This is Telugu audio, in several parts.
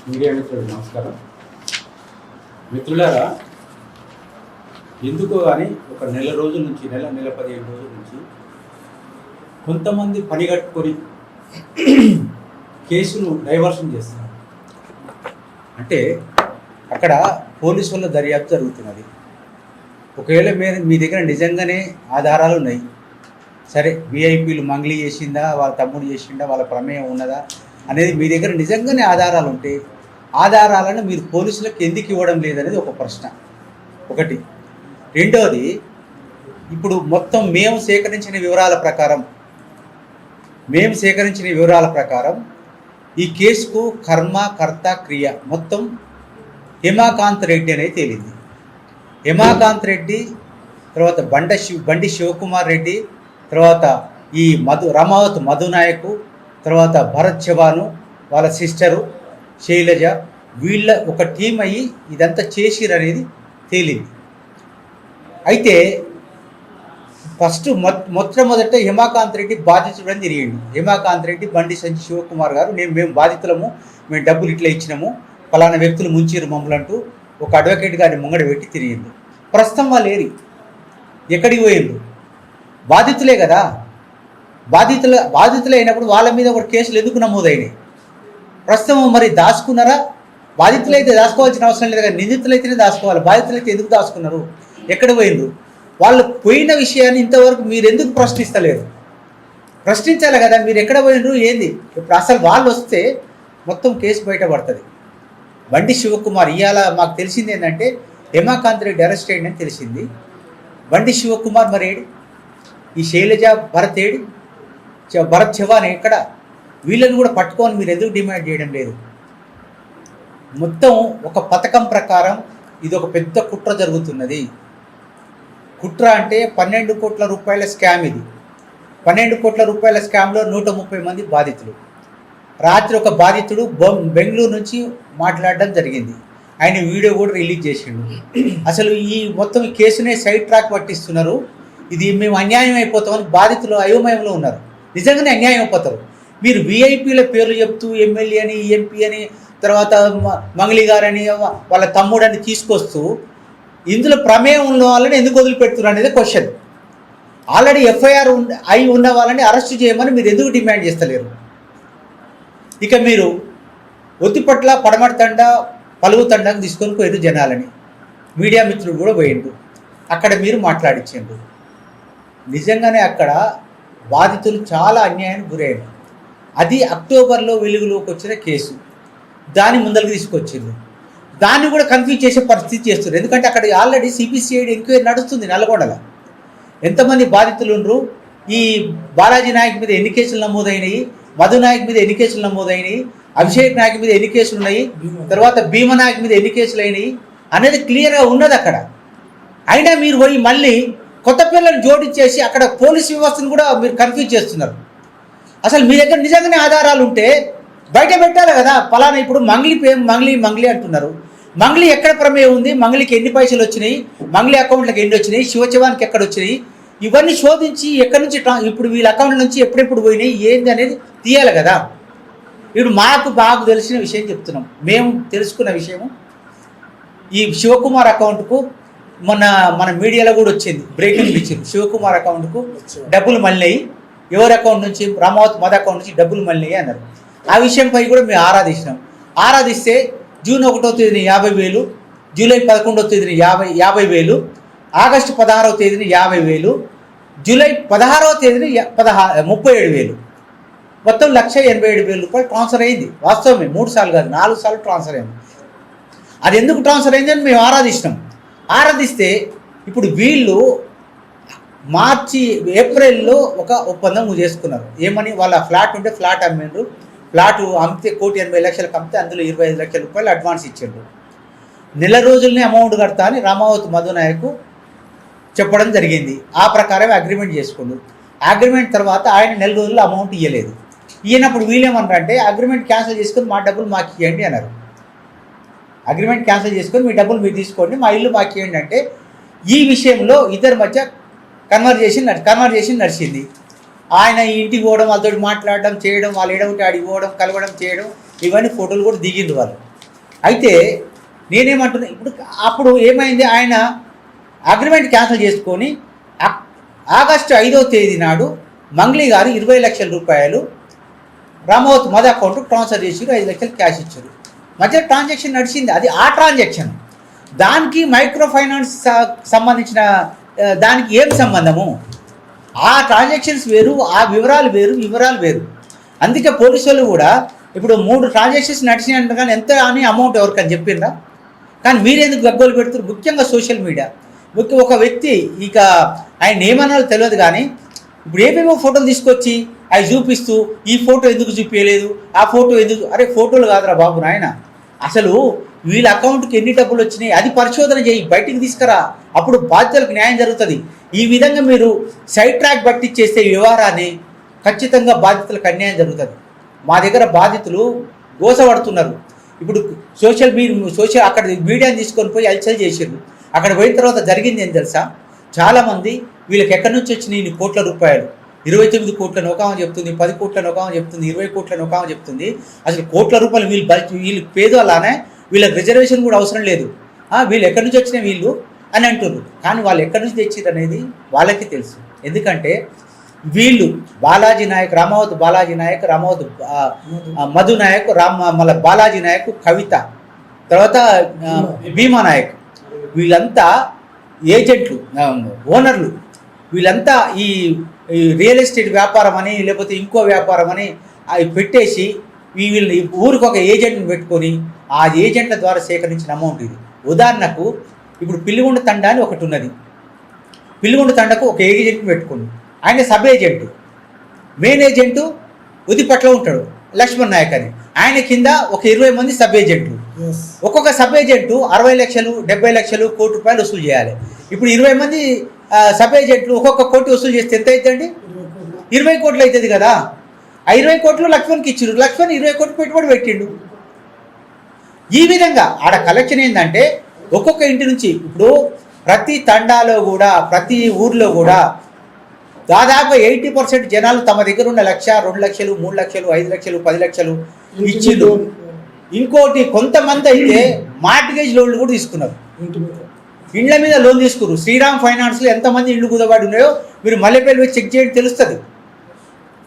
మీడియా మిత్రులు నమస్కారం. మిత్రులారా, ఎందుకో కానీ ఒక నెల రోజుల నుంచి నెల 15 రోజుల నుంచి కొంతమంది పనిగట్టుకొని కేసును డైవర్షన్ చేస్తున్నారు. అంటే అక్కడ పోలీసు వాళ్ళ దర్యాప్తు జరుగుతున్నది. ఒకవేళ మీ దగ్గర నిజంగానే ఆధారాలు ఉన్నాయి, సరే విఐపీలు మంగ్లీ చేసిందా, వాళ్ళ తమ్ముడు చేసిందా, వాళ్ళ ప్రమేయం ఉన్నదా అనేది మీ దగ్గర నిజంగానే ఆధారాలు ఉంటే ఆధారాలను మీరు పోలీసులకు ఎందుకు ఇవ్వడం లేదనేది ఒక ప్రశ్న ఒకటి. రెండవది, ఇప్పుడు మొత్తం మేము సేకరించిన వివరాల ప్రకారం ఈ కేసుకు కర్మ కర్త క్రియ మొత్తం హిమాకాంత్ రెడ్డి అనేది తేలింది. హిమాకాంత్ రెడ్డి తర్వాత బండి శివకుమార్ రెడ్డి, తర్వాత ఈ రమావత్ మధునాయకు, తర్వాత భరత్ చవాను వాళ్ళ సిస్టరు శైలజ, వీళ్ళ ఒక టీం అయ్యి ఇదంతా చేసిరనేది తేలింది. అయితే ఫస్ట్ మొట్టమొదట హిమాకాంత్ రెడ్డి బాధితుడని తిరిగిండు. హిమాకాంత్ రెడ్డి బండి సంజయ్ శివకుమార్ గారు మేము బాధితులము, మేము డబ్బులు ఇట్లా ఇచ్చినాము, ఫలానా వ్యక్తులు ముంచిరు మమ్మల్ని అంటూ ఒక అడ్వకేట్ గారిని ముంగడ పెట్టి తిరిగిండు. ప్రస్తుతం వాళ్ళు ఏరి ఎక్కడికి పోయిండు? బాధితులే కదా. బాధితులు అయినప్పుడు వాళ్ళ మీద ఒక కేసులు ఎందుకు నమోదైనాయి? ప్రస్తుతం మరి దాచుకున్నారా? బాధితులు అయితే దాచుకోవాల్సిన అవసరం లేదు కదా, నిందితులైతేనే దాచుకోవాలి. బాధితులు అయితే ఎందుకు దాచుకున్నారు? ఎక్కడ పోయిండ్రు? వాళ్ళు పోయిన విషయాన్ని ఇంతవరకు మీరు ఎందుకు ప్రశ్నిస్తలేరు? ప్రశ్నించాలి కదా, మీరు ఎక్కడ పోయిండ్రు ఏంది? ఇప్పుడు అసలు వాళ్ళు వస్తే మొత్తం కేసు బయటపడుతుంది. బండి శివకుమార్ ఇవాళ మాకు తెలిసింది ఏంటంటే హిమాకాంత్ రెడ్డి అరెస్ట్ అయ్యిందని తెలిసింది. బండి శివకుమార్ మరి ఏడి? ఈ శైలజ భరత్ ఏడి? భరత్ చవాన్ ఎక్కడ? వీళ్ళని కూడా పట్టుకొని మీరు ఎందుకు డిమాండ్ చేయడం లేదు? మొత్తం ఒక పథకం ప్రకారం ఇది ఒక పెద్ద కుట్ర జరుగుతున్నది. కుట్ర అంటే 12 కోట్ల రూపాయల స్కామ్. ఇది 12 కోట్ల రూపాయల స్కామ్లో 130 మంది బాధితులు. రాత్రి ఒక బాధితుడు బెంగళూరు నుంచి మాట్లాడడం జరిగింది. ఆయన వీడియో కూడా రిలీజ్ చేసిండు. అసలు ఈ మొత్తం ఈ కేసునే సైడ్ ట్రాక్ పట్టిస్తున్నారు, ఇది మేము అన్యాయం అయిపోతామని బాధితులు అయోమయంలో ఉన్నారు. నిజంగానే అన్యాయం అయిపోతారు. మీరు విఐపీల పేర్లు చెప్తూ ఎమ్మెల్యే అని, ఎంపీ అని, తర్వాత మంగళి గారని, వాళ్ళ తమ్ముడని తీసుకొస్తూ ఇందులో ప్రమేయం ఉన్న వాళ్ళని ఎందుకు వదిలిపెడుతున్నారు అనేది క్వశ్చన్. ఆల్రెడీ ఎఫ్ఐఆర్ అయి ఉన్న వాళ్ళని అరెస్ట్ చేయమని మీరు ఎందుకు డిమాండ్ చేస్తలేరు? ఇక మీరు ఒత్తిపట్ల పడమడతండ పలుగుతండకు తీసుకొని పోయారు జనాలని. మీడియా మిత్రులు కూడా పోయిండు, అక్కడ మీరు మాట్లాడించండు. నిజంగానే అక్కడ బాధితులు చాలా అన్యాయానికి గురయ్యారు. అది అక్టోబర్లో వెలుగులోకి వచ్చిన కేసు, దాన్ని ముందరికి తీసుకొచ్చిండ్రు. దాన్ని కూడా కన్ఫ్యూజ్ చేసే పరిస్థితి చేస్తున్నారు. ఎందుకంటే అక్కడ ఆల్రెడీ సిబిసిఐడి ఎంక్వైరీ నడుస్తుంది నల్గొండలో. ఎంతమంది బాధితులు ఉండరు? ఈ బాలాజీ నాయక్ మీద ఎన్ని కేసులు నమోదైనాయి, మధు నాయక్ మీద ఎన్ని కేసులు నమోదైనాయి, అభిషేక్ నాయక్ మీద ఎన్ని కేసులు ఉన్నాయి, తర్వాత భీమ నాయక్ మీద ఎన్ని కేసులు అయినాయి అనేది క్లియర్గా ఉన్నది అక్కడ. అయినా మీరు పోయి మళ్ళీ కొత్త పిల్లలను జోడించేసి అక్కడ పోలీస్ వ్యవస్థను కూడా మీరు కన్ఫ్యూజ్ చేస్తున్నారు. అసలు మీ దగ్గర నిజంగానే ఆధారాలు ఉంటే బయట పెట్టాలి కదా. ఫలానా ఇప్పుడు మంగ్లీ అంటున్నారు. మంగ్లీ ఎక్కడ ప్రమేయం ఉంది? మంగ్లీకి ఎన్ని పైసలు వచ్చినాయి, మంగ్లీ అకౌంట్లకు ఎన్ని వచ్చినాయి, శివచవానికి ఎక్కడ వచ్చినాయి, ఇవన్నీ శోధించి ఎక్కడి నుంచి ఇప్పుడు వీళ్ళ అకౌంట్ నుంచి ఎప్పుడెప్పుడు పోయినాయి ఏంది అనేది తీయాలి కదా. ఇప్పుడు మాకు బాగా తెలిసిన విషయం చెప్తున్నాం. మేము తెలుసుకున్న విషయము, ఈ శివకుమార్ అకౌంట్కు మన మీడియాలో కూడా వచ్చింది, బ్రేకింగ్ ఇచ్చింది. శివకుమార్ అకౌంట్కు డబ్బులు మళ్ళీ ఎవరి అకౌంట్ నుంచి, రమావత్ మధు అకౌంట్ నుంచి డబ్బులు మళ్ళీ అన్నారు. ఆ విషయంపై కూడా మేము ఆరాధిస్తే జూన్ 1వ తేదీన 50,000, జూలై 11వ తేదీన 50,000, ఆగస్టు 16వ తేదీన 50,000, జూలై 16వ తేదీన 37,000, మొత్తం 1,87,000 రూపాయలు ట్రాన్స్ఫర్ అయింది. వాస్తవమే, 3 సార్లు కాదు 4 సార్లు ట్రాన్స్ఫర్ అయింది. అది ఎందుకు ట్రాన్స్ఫర్ అయిందని మేము ఆరాధిస్తే ఇప్పుడు వీళ్ళు ఏప్రిల్లో ఒక ఒప్పందం చేసుకున్నారు. ఏమని? వాళ్ళ ఫ్లాట్ ఉంటే ఫ్లాట్ అమ్మిండ్రు. ఫ్లాట్ అమ్మితే 1,80,00,000 అమ్మితే అందులో 25 లక్షల రూపాయలు అడ్వాన్స్ ఇచ్చిండ్రు. నెల రోజులనే అమౌంట్ కడతా అని రామావత్ మధునాయకు చెప్పడం జరిగింది. ఆ ప్రకారమే అగ్రిమెంట్ చేసుకున్నారు. అగ్రిమెంట్ తర్వాత ఆయన నెల రోజుల్లో అమౌంట్ ఇవ్వలేదు. ఈయనప్పుడు వీళ్ళేమన్నారంటే అగ్రిమెంట్ క్యాన్సిల్ చేసుకొని మా డబ్బులు మాకు ఇవ్వండి అన్నారు. అగ్రిమెంట్ క్యాన్సిల్ చేసుకొని మీ డబ్బులు మీరు తీసుకోండి, మా ఇల్లు మాకు ఇవ్వండి అంటే ఈ విషయంలో ఇద్దరి మధ్య కన్వర్జేషన్ నడిచింది. ఆయన ఇంటికి పోవడం, వాళ్ళతో మాట్లాడడం చేయడం, వాళ్ళు ఏడవుంటే ఆడికి పోవడం, కలవడం చేయడం, ఇవన్నీ ఫోటోలు కూడా దిగిండు వాళ్ళు. అయితే నేనేమంటున్నా, ఇప్పుడు అప్పుడు ఏమైంది, ఆయన అగ్రిమెంట్ క్యాన్సిల్ చేసుకొని ఆగస్టు 5వ తేదీ నాడు మంగ్లీ గారు 20 లక్షల రూపాయలు రామవత్ మద అకౌంట్ ట్రాన్స్ఫర్ చేసి 5 లక్షలు క్యాష్ ఇచ్చారు. మధ్య ట్రాన్సాక్షన్ నడిచింది, అది ఆ ట్రాన్సాక్షన్. దానికి మైక్రో ఫైనాన్స్ సంబంధించిన దానికి ఏం సంబంధము? ఆ ట్రాన్సాక్షన్స్ వేరు, ఆ వివరాలు వేరు. అందుకే పోలీసు వాళ్ళు కూడా ఇప్పుడు 3 ట్రాన్సాక్షన్స్ నడిచినాయంట, కానీ ఎంత అని అమౌంట్ ఎవరికని చెప్పిందా? కానీ మీరెందుకు గగ్గోలు పెడుతున్నారు? ముఖ్యంగా సోషల్ మీడియా, ఒక వ్యక్తి ఇక ఆయన ఏమన్నారో తెలియదు, కానీ ఇప్పుడు ఏమేమో ఫోటోలు తీసుకొచ్చి అవి చూపిస్తూ ఈ ఫోటో ఎందుకు చూపించలేదు, ఆ ఫోటో ఎందుకు, అరే ఫోటోలు కాదురా బాబు నాయన, అసలు వీళ్ళ అకౌంట్కి ఎన్ని డబ్బులు వచ్చినాయి అది పరిశోధన చేయి, బయటికి తీసుకురా, అప్పుడు బాధ్యతలకు న్యాయం జరుగుతుంది. ఈ విధంగా మీరు సైడ్ ట్రాక్ బట్టి చేసే వ్యవహారాన్ని ఖచ్చితంగా బాధితులకు అన్యాయం జరుగుతుంది. మా దగ్గర బాధితులు గోసపడుతున్నారు. ఇప్పుడు సోషల్ అక్కడ మీడియాని తీసుకొని పోయి అల్చల్ చేసారు. అక్కడ పోయిన తర్వాత జరిగింది ఏం తెలుసా? చాలామంది వీళ్ళకి ఎక్కడి నుంచి వచ్చినాయి ఇన్ని కోట్ల రూపాయలు, 29 కోట్ల నౌకామని చెప్తుంది, 10 కోట్ల నౌకామని చెప్తుంది, 20 కోట్ల నౌకామని చెప్తుంది. అసలు కోట్ల రూపాయలు వీళ్ళు పేద అలానే, వీళ్ళకి రిజర్వేషన్ కూడా అవసరం లేదు, వీళ్ళు ఎక్కడి నుంచి వచ్చినాయి వీళ్ళు అని అంటున్నారు. కానీ వాళ్ళు ఎక్కడి నుంచి తెచ్చిరు అనేది వాళ్ళకి తెలుసు. ఎందుకంటే వీళ్ళు బాలాజీ నాయక్, రామావత్ బాలాజీ నాయక్, రామావత్ మధు నాయక్, మళ్ళీ బాలాజీ నాయక్, కవిత, తర్వాత భీమా నాయక్, వీళ్ళంతా ఏజెంట్లు, ఓనర్లు. వీళ్ళంతా ఈ రియల్ ఎస్టేట్ వ్యాపారం అని లేకపోతే ఇంకో వ్యాపారం అని అవి పెట్టేసి వీళ్ళు ఊరికి ఒక ఏజెంట్ని పెట్టుకొని ఆ ఏజెంట్ల ద్వారా సేకరించిన అమౌంట్ ఇది. ఉదాహరణకు ఇప్పుడు పిల్లిగుండ తండా అని ఒకటి ఉన్నది. పిల్లిగుండ తండకు ఒక ఏజెంట్ని పెట్టుకుంది, ఆయన సబ్ ఏజెంటు. మెయిన్ ఏజెంటు ఉదిపట్లో ఉంటాడు లక్ష్మణ్ నాయక్ అని, ఆయన కింద ఒక 20 మంది సబ్ ఏజెంట్లు. ఒక్కొక్క సబ్ ఏజెంటు 60 లక్షలు 70 లక్షలు కోటి రూపాయలు వసూలు చేయాలి. ఇప్పుడు 20 మంది సబ్ ఏజెంట్లు ఒక్కొక్క కోటి వసూలు చేస్తే ఎంత అవుతుందండి? 20 కోట్లు అవుతుంది కదా. ఆ 20 కోట్లు లక్ష్మణ్కి ఇచ్చారు, లక్ష్మణ్ 20 కోట్లు పెట్టుబడి పెట్టిండు. ఈ విధంగా ఆడ కలెక్షన్ ఏంటంటే ఒక్కొక్క ఇంటి నుంచి, ఇప్పుడు ప్రతి తండాలో కూడా ప్రతి ఊర్లో కూడా దాదాపు 80% జనాలు తమ దగ్గర ఉన్న 1,00,000, 2 లక్షలు, 3 లక్షలు, 5 లక్షలు, 10 లక్షలు ఇచ్చిండు. ఇంకోటి కొంతమంది అయితే మార్టిగేజ్ లోన్లు కూడా తీసుకున్నారు, ఇండ్ల మీద లోన్ తీసుకున్నారు. శ్రీరామ్ ఫైనాన్స్లో ఎంతమంది ఇళ్ళు కుదబడి ఉన్నాయో మీరు మల్లెపల్లి వచ్చి చెక్ చేయండి, తెలుస్తుంది.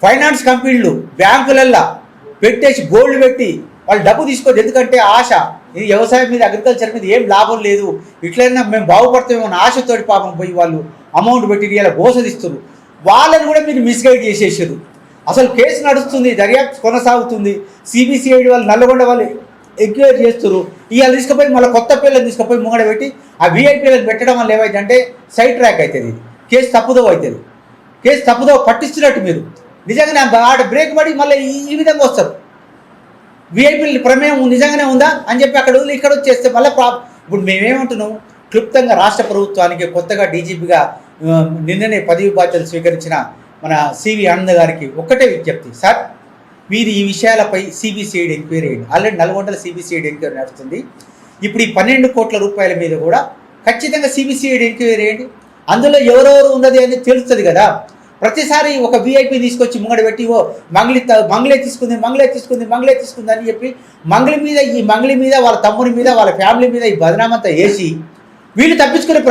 ఫైనాన్స్ కంపెనీలు బ్యాంకులల్లో పెట్టేసి గోల్డ్ పెట్టి వాళ్ళు డబ్బు తీసుకోవచ్చు. ఎందుకంటే ఆశ, ఇది వ్యవసాయం మీద అగ్రికల్చర్ మీద ఏం లాభం లేదు, ఇట్లయినా మేము బాగుపడతామేమో ఆశతోటి పాపం పోయి వాళ్ళు అమౌంట్ పెట్టి ఇలా మోసదిస్తున్నారు. వాళ్ళని కూడా మీరు మిస్గైడ్ చేసేసారు. అసలు కేసు నడుస్తుంది, దర్యాప్తు కొనసాగుతుంది. సిబిసిఐడి వాళ్ళు నల్లగొండ వాళ్ళు ఎంక్వైరీ చేస్తారు. ఇవాళ తీసుకుపోయి మళ్ళీ కొత్త పిల్లలు తీసుకుపోయి ముంగడ పెట్టి ఆ విఐపీలను పెట్టడం వల్ల ఏమైందంటే సైడ్ ట్రాక్ అవుతుంది, కేసు తప్పుదో అవుతుంది. కేసు తప్పుదో పట్టిస్తున్నట్టు మీరు నిజంగానే ఆడ బ్రేక్ పడి మళ్ళీ ఈ విధంగా వస్తారు. విఐపీల ప్రమేయం నిజంగానే ఉందా అని చెప్పి అక్కడ వదిలి ఇక్కడ వచ్చేస్తే మళ్ళీ ఇప్పుడు మేమేమంటున్నాం, క్లుప్తంగా రాష్ట్ర ప్రభుత్వానికి కొత్తగా డీజీపీగా నిన్ననే పదవి బాధ్యతలు స్వీకరించిన మన సివి ఆనంద్ గారికి ఒక్కటే విజ్ఞప్తి, సార్ మీరు ఈ విషయాలపై సిబిసిఐడి ఎంక్వైరీ చేయండి. ఆల్రెడీ 400 సిబిసిఐడి ఎంక్వైరీ నడుస్తుంది. ఇప్పుడు ఈ 12 కోట్ల రూపాయల మీద కూడా ఖచ్చితంగా సిబిసిఐడి ఎంక్వైరీ చేయండి. అందులో ఎవరెవరు ఉన్నది అనేది తెలుస్తుంది కదా. ప్రతిసారి ఒక విఐపీ తీసుకొచ్చి ముంగడ పెట్టి మంగళే తీసుకుంది అని చెప్పి మంగళి మీద వాళ్ళ తమ్ముడి మీద వాళ్ళ ఫ్యామిలీ మీద ఈ బదనామంతా వేసి వీళ్ళు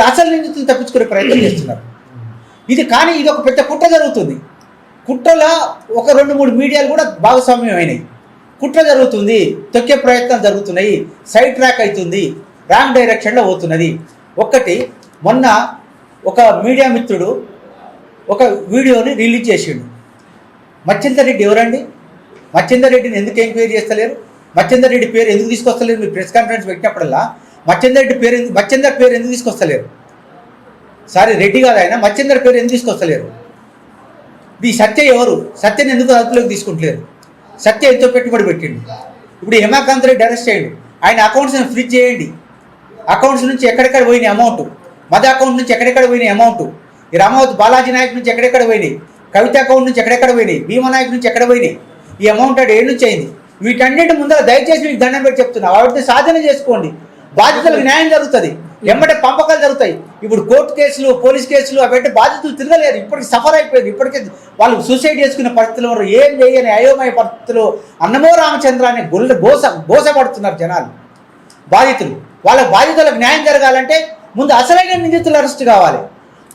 అసలు నిందితులు తప్పించుకునే ప్రయత్నం చేస్తున్నారు. కానీ ఇది ఒక పెద్ద కుట్ర జరుగుతుంది. కుట్రలో ఒక 2-3 మీడియాలు కూడా భాగస్వామ్యం అయినాయి. కుట్ర జరుగుతుంది, తొక్కే ప్రయత్నాలు జరుగుతున్నాయి, సైడ్ ట్రాక్ అవుతుంది, రాంగ్ డైరెక్షన్లో పోతున్నది. మొన్న ఒక మీడియా మిత్రుడు ఒక వీడియోని రిలీజ్ చేసిండు. మచ్చిందర్ రెడ్డి ఎవరండి? మచ్చిందర్ రెడ్డిని ఎందుకు ఎంక్వైరీ చేస్తలేరు? మచ్చిందర్ రెడ్డి పేరు ఎందుకు తీసుకొస్తలేరు? మీరు ప్రెస్ కాన్ఫరెన్స్ పెట్టినప్పుడల్లా మచ్చిందర్ పేరు ఎందుకు తీసుకొస్తలేరు? సారీ రెడ్డి కాదు ఆయన, మచ్చిందర్ పేరు ఎందుకు తీసుకొస్తలేరు? ఈ సత్య ఎవరు? సత్యని ఎందుకు అదుపులోకి తీసుకుంటలేరు? సత్య ఎంతో పెట్టుబడి పెట్టిండు. ఇప్పుడు హేమాకాంత్ రెడ్డి అరెస్ట్ చేయండి, ఆయన అకౌంట్స్ని ఫ్రీజ్ చేయండి. అకౌంట్స్ నుంచి ఎక్కడెక్కడ పోయినాయి అమౌంట్, మద అకౌంట్ నుంచి ఎక్కడెక్కడ పోయినాయి అమౌంట్, ఈ రామావత్ బాలాజీ నాయక్ నుంచి ఎక్కడెక్కడ పోయినాయి, కవిత అకౌంట్ నుంచి ఎక్కడెక్కడ పోయినాయి, భీమా నాయక్ నుంచి ఎక్కడ పోయినాయి, ఈ అమౌంట్ అంటే ఏడు నుంచి అయింది. వీటన్నిటి ముందర దయచేసి మీకు దండం పెట్టి చెప్తున్నా, వాటిని సాధన చేసుకోండి. బాధితులకు న్యాయం జరుగుతుంది, వెంబడే పంపకాలు జరుగుతాయి. ఇప్పుడు కోర్టు కేసులు, పోలీస్ కేసులు అవంటే బాధితులు తిరగలేరు. ఇప్పటికి సఫర్ అయిపోయింది. ఇప్పటికే వాళ్ళు సూసైడ్ చేసుకునే పరిస్థితులు, ఏం చేయని అయోమయ పరిస్థితులు, అన్నమో రామచంద్ర అనే గోస పడుతున్నారు జనాలు. బాధితులు. వాళ్ళ బాధితులకు న్యాయం జరగాలంటే ముందు అసలైన నిందితులు అరెస్ట్ కావాలి.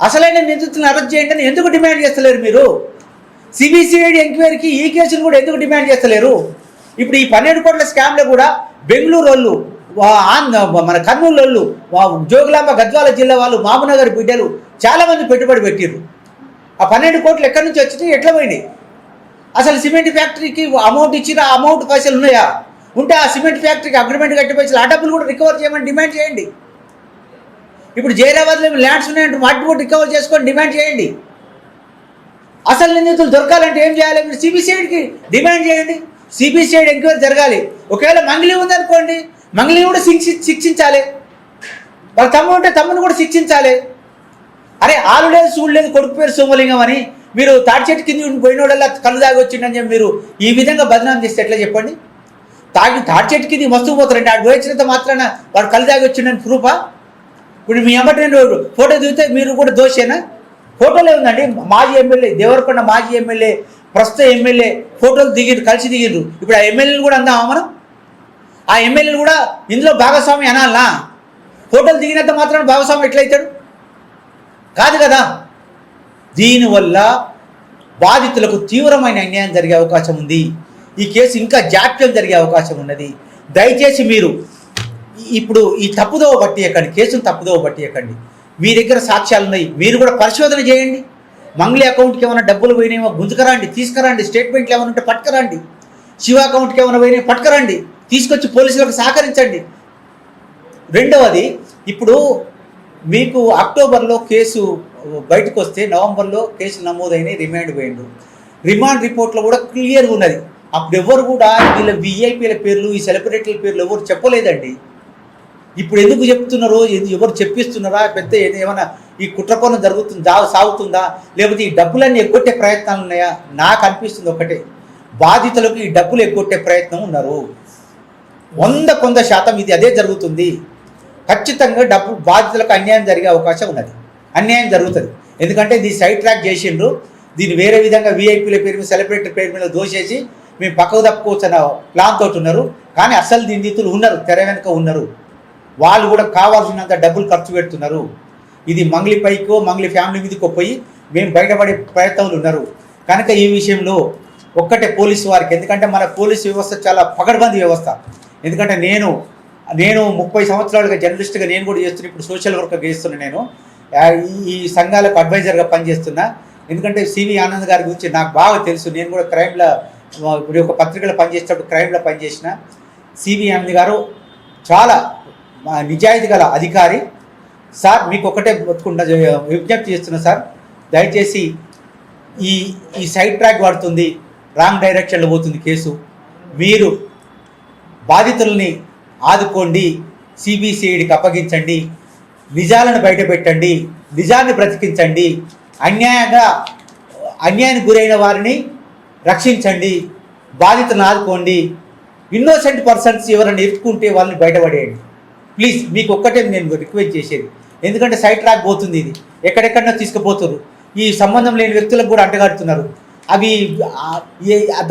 అసలైన నిందితులను అరెస్ట్ చేయండి అని ఎందుకు డిమాండ్ చేస్తలేరు మీరు? సిబిసిఐడి ఎంక్వైరీకి ఈ కేసులు కూడా ఎందుకు డిమాండ్ చేస్తలేరు? ఇప్పుడు ఈ 12 కోట్ల స్కామ్లో కూడా బెంగళూరు వాళ్ళు, మన కర్నూలు వాళ్ళు, జోగులాంబ గద్వాల జిల్లా వాళ్ళు, మహబూబ్నగర్ బిడ్డలు చాలామంది పెట్టుబడి పెట్టిర్రు. ఆ 12 కోట్లు ఎక్కడి నుంచి వచ్చినాయి, ఎట్లా పోయినాయి? అసలు సిమెంట్ ఫ్యాక్టరీకి అమౌంట్ ఇచ్చిన అమౌంట్ పైసలు ఉన్నాయా? ఉంటే ఆ సిమెంట్ ఫ్యాక్టరీకి అగ్రిమెంట్ కట్టే పైసలు ఆ డబ్బులు కూడా రికవర్ చేయమని డిమాండ్ చేయండి. ఇప్పుడు జైరాబాద్లో ల్యాండ్స్ ఉన్నాయంటే వాటిని కూడా రికవర్ చేసుకొని డిమాండ్ చేయండి. అసలు నిందితులు దొరకాలంటే ఏం చేయాలి? మీరు సిబిసిఐడికి డిమాండ్ చేయండి. సిబిసిఐడి ఎంక్వైరీ జరగాలి. ఒకవేళ మంగళీ ఉందనుకోండి, మంగళీ కూడా శిక్షించాలి. వాళ్ళ తమ్ముడు ఉంటే తమ్ముని కూడా శిక్షించాలి. అరే ఆలు లేదు సూడు లేదు, కొడుకు పేరు సోమలింగం అని మీరు తాటి చెట్టు కింద పోయినోడల్లా కళ్ళు దాగి వచ్చిండని చెప్పి మీరు ఈ విధంగా బదనాం చేస్తే ఎట్లా చెప్పండి? తాటి చెట్టు కింద మస్తుకు పోతారంటే ఆడు పోయించినంత మాత్రాన వాడు కళ్ళు దాగి వచ్చిండని ప్రూఫా? ఇప్పుడు మీ అమ్మటి నేను ఫోటో దిగితే మీరు కూడా దోషేనా? ఫోటోలే ఉందండి. మాజీ ఎమ్మెల్యే దేవరకొండ మాజీ ఎమ్మెల్యే, ప్రస్తుత ఎమ్మెల్యే ఫోటోలు దిగిరు, కలిసి దిగిర్రు. ఇప్పుడు ఆ ఎమ్మెల్యేలు కూడా అందామా మనం? ఆ ఎమ్మెల్యేలు కూడా ఇందులో భాగస్వామి అనాలనా? ఫోటోలు దిగినంత మాత్రాన భాగస్వామి ఎట్లయితాడు? కాదు కదా. దీనివల్ల బాధితులకు తీవ్రమైన అన్యాయం జరిగే అవకాశం ఉంది. ఈ కేసు ఇంకా జాప్యం జరిగే అవకాశం ఉన్నది. దయచేసి మీరు ఇప్పుడు ఈ తప్పుదోవ పట్టియకండి, కేసును తప్పుదోవ పట్టియకండి. మీ దగ్గర సాక్ష్యాలు ఉన్నాయి, మీరు కూడా పరిశోధన చేయండి. మంగళి అకౌంట్కి ఏమైనా డబ్బులు పోయినాయేమో గుంజుకరండి, తీసుకురండి. స్టేట్మెంట్లు ఏమైనా ఉంటే పట్టుకురండి. శివ అకౌంట్కి ఏమైనా పోయినాయి పట్టుకురండి, తీసుకొచ్చి పోలీసులకు సహకరించండి. రెండవది, ఇప్పుడు మీకు అక్టోబర్లో కేసు బయటకు వస్తే నవంబర్లో కేసు నమోదైన రిమాండ్ పోయిండు. రిమాండ్ రిపోర్ట్లో కూడా క్లియర్గా ఉన్నది. అప్పుడు ఎవరు కూడా వీళ్ళ విఐపీల పేర్లు, ఈ సెలబ్రిటీల పేర్లు ఎవరు చెప్పలేదండి. ఇప్పుడు ఎందుకు చెప్తున్నారో, ఎవరు చెప్పిస్తున్నారా, పెద్ద ఏమైనా ఈ కుట్రకోణం జరుగుతుందా, సాగుతుందా, లేకపోతే ఈ డబ్బులన్నీ ఎగ్గొట్టే ప్రయత్నాలు ఉన్నాయా? నాకు అనిపిస్తుంది ఒకటే, బాధితులకు ఈ డబ్బులు ఎగ్గొట్టే ప్రయత్నం ఉన్నారు. 100% ఇది అదే జరుగుతుంది. ఖచ్చితంగా డబ్బు బాధితులకు అన్యాయం జరిగే అవకాశం ఉన్నది, అన్యాయం జరుగుతుంది. ఎందుకంటే దీన్ని సైడ్ ట్రాక్ చేసిండ్రు. దీన్ని వేరే విధంగా విఐపీల పేరు మీద, సెలబ్రిటీ పేరు మీద దోషేసి మేము పక్కకు తప్పుకోవచ్చు అన్న ప్లాన్ తోటి ఉన్నారు. కానీ అసలు నిందితులు ఉన్నారు, తెర వెనుక ఉన్నారు. వాళ్ళు కూడా కావాల్సినంత డబ్బులు ఖర్చు పెడుతున్నారు. ఇది మంగళి పైకో మంగళి ఫ్యామిలీ మీదకో పోయి మేము బయటపడే ప్రయత్నాలు ఉన్నారు. కనుక ఈ విషయంలో ఒక్కటే పోలీసు వారికి, ఎందుకంటే మన పోలీసు వ్యవస్థ చాలా పగడ్బందీ వ్యవస్థ. ఎందుకంటే నేను 30 సంవత్సరాలుగా జర్నలిస్ట్గా నేను కూడా చేస్తున్నా, ఇప్పుడు సోషల్ వర్క్ చేస్తున్నా. నేను ఈ సంఘాలకు అడ్వైజర్గా పనిచేస్తున్నా. ఎందుకంటే సివి ఆనంద్ గారి గురించి నాకు బాగా తెలుసు. నేను కూడా క్రైమ్లో, ఒక పత్రికలో పనిచేసేటప్పుడు క్రైమ్లో పనిచేసిన. సివి ఆనంద్ గారు చాలా నిజాయితీ గల అధికారి. సార్ మీకు ఒకటే విజ్ఞప్తి చేస్తున్నా సార్, దయచేసి ఈ సైడ్ ట్రాక్ పడుతుంది, రాంగ్ డైరెక్షన్లో పోతుంది కేసు. మీరు బాధితుల్ని ఆదుకోండి, సిబిసిఐడికి అప్పగించండి, నిజాలను బయటపెట్టండి, నిజాన్ని బ్రతికించండి, అన్యాయానికి గురైన వారిని రక్షించండి, బాధితులను ఆదుకోండి. ఇన్నోసెంట్ పర్సన్స్ ఎవరైనా ఇరుక్కుంటే వాళ్ళని బయటపడేయండి ప్లీజ్. మీకు ఒక్కటే నేను రిక్వెస్ట్ చేసేది, ఎందుకంటే సైడ్ ట్రాక్ పోతుంది. ఇది ఎక్కడెక్కడో తీసుకుపోతున్నారు. ఈ సంబంధం లేని వ్యక్తులకు కూడా అంటగడుతున్నారు. అవి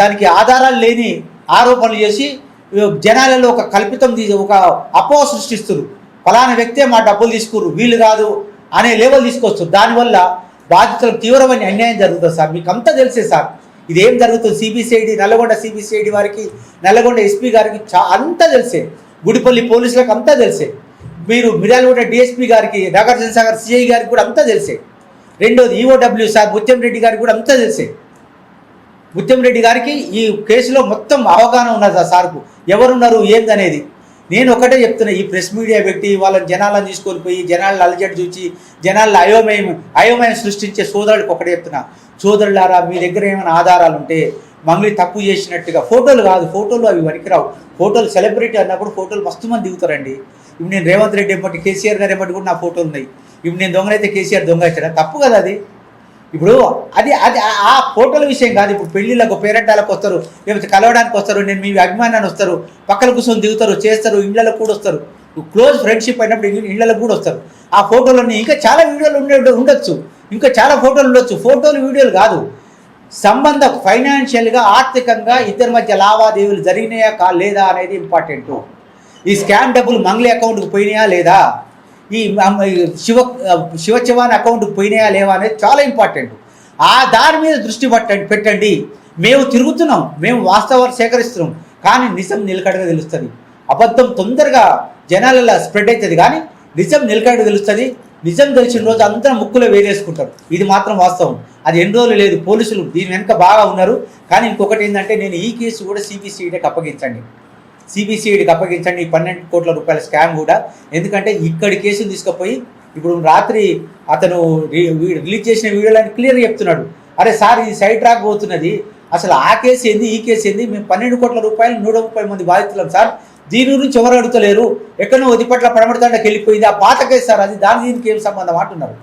దానికి ఆధారాలు లేని ఆరోపణలు చేసి జనాలలో ఒక కల్పితం, ఒక అపోహ సృష్టిస్తున్నారు. ఫలానా వ్యక్తే మా డబ్బులు తీసుకురు, వీళ్ళు కాదు అనే లెవెల్ తీసుకొస్తారు. దానివల్ల బాధితులకు తీవ్రమైన అన్యాయం జరుగుతుంది సార్. మీకు అంతా తెలిసే సార్ ఇదేం జరుగుతుంది. సిబిసిఐడి, నల్లగొండ సిబిసిఐడి వారికి, నల్లగొండ ఎస్పీ గారికి అంతా తెలిసే, గుడిపల్లి పోలీసులకు అంతా తెలిసే, మీరు మిర్యాలగూడ డిఎస్పీ గారికి, నాగార్జున సాగర్ సిఐ గారికి కూడా అంతా తెలిసే. రెండోది ఈఓడబ్ల్యూ సార్ ముత్యం రెడ్డి గారికి కూడా అంతా తెలిసే. ముత్యం రెడ్డి గారికి ఈ కేసులో మొత్తం అవగాహన ఉన్నది సార్కు, ఎవరున్నారు ఏందనేది. నేను ఒకటే చెప్తున్నా, ఈ ప్రెస్ మీడియా పెట్టి వాళ్ళని జనాలను తీసుకొని పోయి జనాలను అలజడి చూసి జనాల్లో అయోమయం సృష్టించే సోదరులకు ఒకటే చెప్తున్నా, సోదరులారా మీ దగ్గర ఏమైనా ఆధారాలు ఉంటే మంగళి తప్పు చేసినట్టుగా, ఫోటోలు కాదు, ఫోటోలు అవి వనికిరావు. ఫోటోలు సెలబ్రిటీ అన్నప్పుడు ఫోటోలు మస్తు మంది దిగుతారండి. ఇప్పుడు నేను రేవంత్ రెడ్డి ఏమంటే, కేసీఆర్ గారు ఏమంటే కూడా నా ఫోటోలు ఉన్నాయి. ఇప్పుడు నేను దొంగనైతే కేసీఆర్ దొంగ అవుతాడా? తప్పు కదా అది. ఇప్పుడు అది ఆ ఫోటోల విషయం కాదు. ఇప్పుడు పెళ్ళిళ్ళకు, పేరెంటాలకు వస్తారు, లేకపోతే కలవడానికి వస్తారు, నేను మీ అభిమానాన్ని వస్తారు, పక్కన కూర్చొని దిగుతారు, చేస్తారు, ఇళ్ళకు కూడా వస్తారు. క్లోజ్ ఫ్రెండ్షిప్ అయినప్పుడు ఇళ్ళకు కూడా వస్తారు. ఆ ఫోటోలన్నీ ఇంకా చాలా వీడియోలు ఉండొచ్చు, ఇంకా చాలా ఫోటోలు ఉండొచ్చు. ఫోటోలు వీడియోలు కాదు, సంబంధం ఫైనాన్షియల్గా, ఆర్థికంగా ఇద్దరి మధ్య లావాదేవీలు జరిగినాయా లేదా అనేది ఇంపార్టెంట్. ఈ స్కామ్ డబ్బులు మంగ్లీ అకౌంట్కి పోయినాయా లేదా, ఈ శివ చవాన్ అకౌంట్కి పోయినాయా లేవా అనేది చాలా ఇంపార్టెంట్. దాని మీద దృష్టి పెట్టండి. మేము తిరుగుతున్నాం, మేము వాస్తవాలు సేకరిస్తున్నాం, కానీ నిజం నిలకడగా తెలుస్తుంది. అబద్ధం తొందరగా జనాలలో స్ప్రెడ్ అవుతుంది, కానీ నిజం నిలకడగా తెలుస్తుంది. నిజం తెలిసిన రోజు అందరం ముక్కులో వేలేసుకుంటారు. ఇది మాత్రం వాస్తవం. అది ఎన్ని రోజులు లేదు, పోలీసులు దీని వెనుక బాగా ఉన్నారు. కానీ ఇంకొకటి ఏంటంటే, నేను ఈ కేసు కూడా సిబిసిఐడికి అప్పగించండి, సిబిసిఐడికి అప్పగించండి. ఈ 12 కోట్ల రూపాయల స్కామ్ కూడా. ఎందుకంటే ఇక్కడి కేసులు తీసుకుపోయి ఇప్పుడు రాత్రి అతను రిలీజ్ చేసిన వీడియోలో క్లియర్గా చెప్తున్నాడు, అరే సార్ ఇది సైడ్ ట్రాక్ పోతున్నది, అసలు ఆ కేసు ఏంది ఈ కేసు ఏంది, మేము 12 కోట్ల రూపాయలు 130 మంది బాధితులం సార్, దీని గురించి ఎవరు అడుగుతలేరు, ఎక్కడో వదిపట్ల పడమడతాండకి వెళ్ళిపోయింది, ఆ పాత కేసు సార్, అది దీనికి ఏం సంబంధం అంటున్నారు.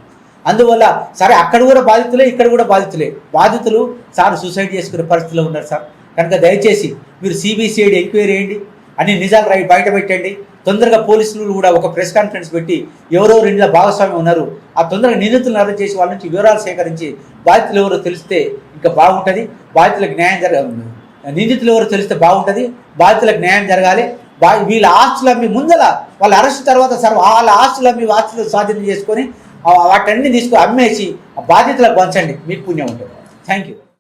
అందువల్ల సరే అక్కడ కూడా బాధితులే, ఇక్కడ కూడా బాధితులే. బాధితులు సార్ సూసైడ్ చేసుకునే పరిస్థితిలో ఉన్నారు సార్. కనుక దయచేసి మీరు సిబిసిఐడి ఎంక్వైరీ చేయండి, అన్ని నిజాలు బయట పెట్టండి. తొందరగా పోలీసులు కూడా ఒక ప్రెస్ కాన్ఫరెన్స్ పెట్టి ఎవరెవరు ఇందులో భాగస్వామ్యం ఉన్నారు ఆ తొందరగా నిందితులను అరెస్ట్ చేసి వాళ్ళ నుంచి వివరాలు సేకరించి బాధితులు ఎవరో తెలిస్తే ఇంకా బాగుంటుంది. బాధితులకు న్యాయం నిందితులు ఎవరో తెలిస్తే బాగుంటుంది. బాధితులకు న్యాయం జరగాలి. వీళ్ళ ఆస్తులు అమ్మి ముందల వాళ్ళ అరెస్ట్ తర్వాత సార్ వాళ్ళ ఆస్తులు అమ్మి ఆస్తులు స్వాధీనం చేసుకొని వాటన్ని తీసుకొని అమ్మేసి బాధితులకు పంచండి, మీకు పుణ్యం ఉంటుంది. Thank you.